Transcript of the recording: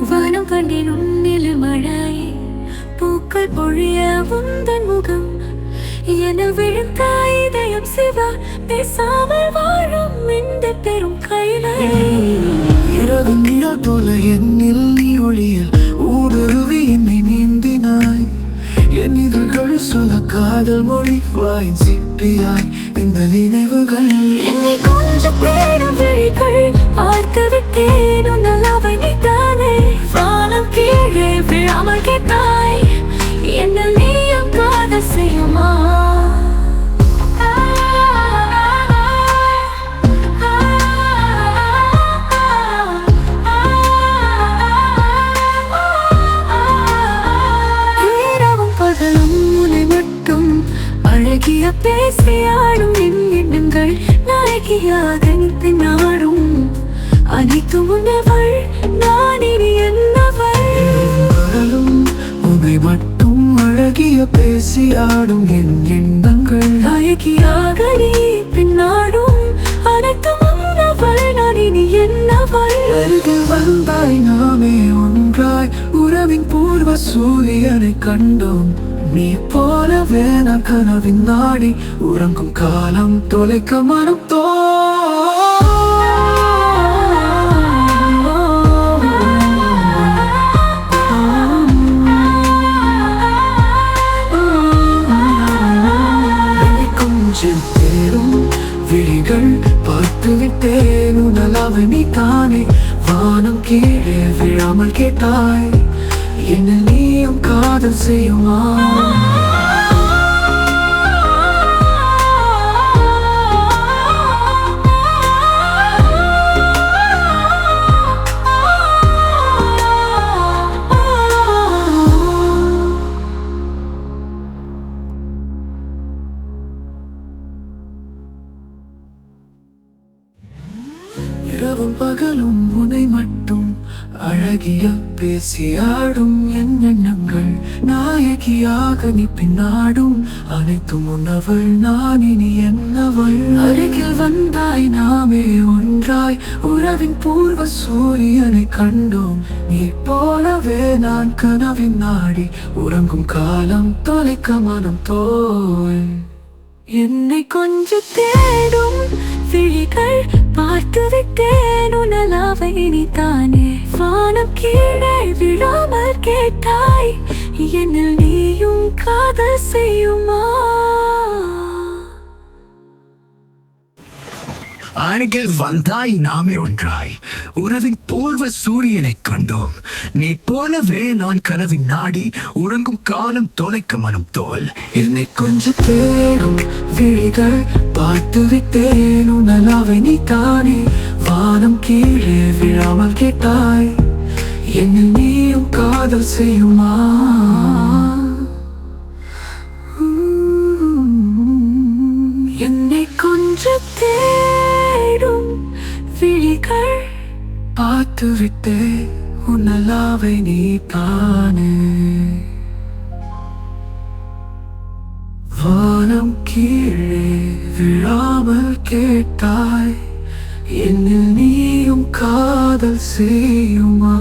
வானம் கண்டேன் உன்னில் மழை பூக்கள் பொழிய உந்தன் முகம் என விழுந்த இதயம் சிவா பேசாமல் வாழும் இந்த பெரும் கைலை இரவு நிழல் போல என்னில் நீ ஒளியில் ஊடுருவி என்னை நீந்தினாய் என் இதழ்கள் சொல்ல காதல் மொழி வாயின் சிப்பியாய் இந்த நினைவுகள் என்னை கொஞ்சம் பேரும் விழிகள் பார்த்து விட்டேன் உன்னால் அவை நீதானே வானம் கீழே விழாமல் கேட்டாய் என்ன நீயும் காதல் செய்யுமா அழகிய பேசியாடும் என் எண்ணங்கள் நாயகியாக பின்னாடும் அனைத்தும் உன்னவள் நான் இனி என்னவள் உன்னை மட்டும் அழகிய பேசியாடும் என் எண்ணங்கள் நாயகியாக நீ பின்னாடும் அனைத்தும் உன்னவள் நான் இனி என்னவள் அருகில் வந்தாய் நாமே ஒன்றாய் உறவின் பூர்வ சூரியனை கண்டோம் நீ போலவே நான் கனவின் நாடி உறங்கும் காலம் தொலைக்க மனம் கொஞ்சம் தேரும் விழிகள் பார்த்து விட்டேன் உணலாவை நீ தானே வானம் கீழே விழாமல் கேட்டாய் என்ன நீயும் காதல் செய்யுமா இரவும் பகலும் உன்னை மட்டும் அழகிய பேசியாடும் என் எண்ணங்கள் நாயகியாக நீ பின்னாடும் அனைத்தும் உன்னவள் நான் இனி என்னவள் அருகில் வந்தாய் நாமே ஒன்றாய் உறவின் பூர்வ சூரியனை கண்டோம் நீ போலவே நான் கனவின் நாடி உறங்கும் காலம் தொலைக்க மனம் தோல் என்னை கொஞ்சம் தேடும் விழிகள் பார்த்து விட்டேன் உணலாவை நீ தானே வானம் கீழே விழாமல் கேட்டாய் என்னில் நீயும் காதல் செய்யுமா அருகில் வந்தாய் நாமே ஒன்றாய் உறவின் பூர்வ சூரியனை கண்டோம் நீ போலவே நான் கனவின் நாடி உறங்கும் காலம் தொலைக்க மனம் தோல் என்னை கொஞ்சம் தேடும் விழிகள் பார்த்து விட்டேன் உணலாவை நீ தானே வானம் கீழே விழாமல் கேட்டாய் என்னில் நீயும் காதல் செய்யுமா என்னை கொஞ்சம் தேடும் விழிகள் பார்த்து விட்டே உன்னலாவை நீ தானே வானம் கீழே விழாமல் கேட்டாய் என்னில் நீயும் காதல் செய்யுமா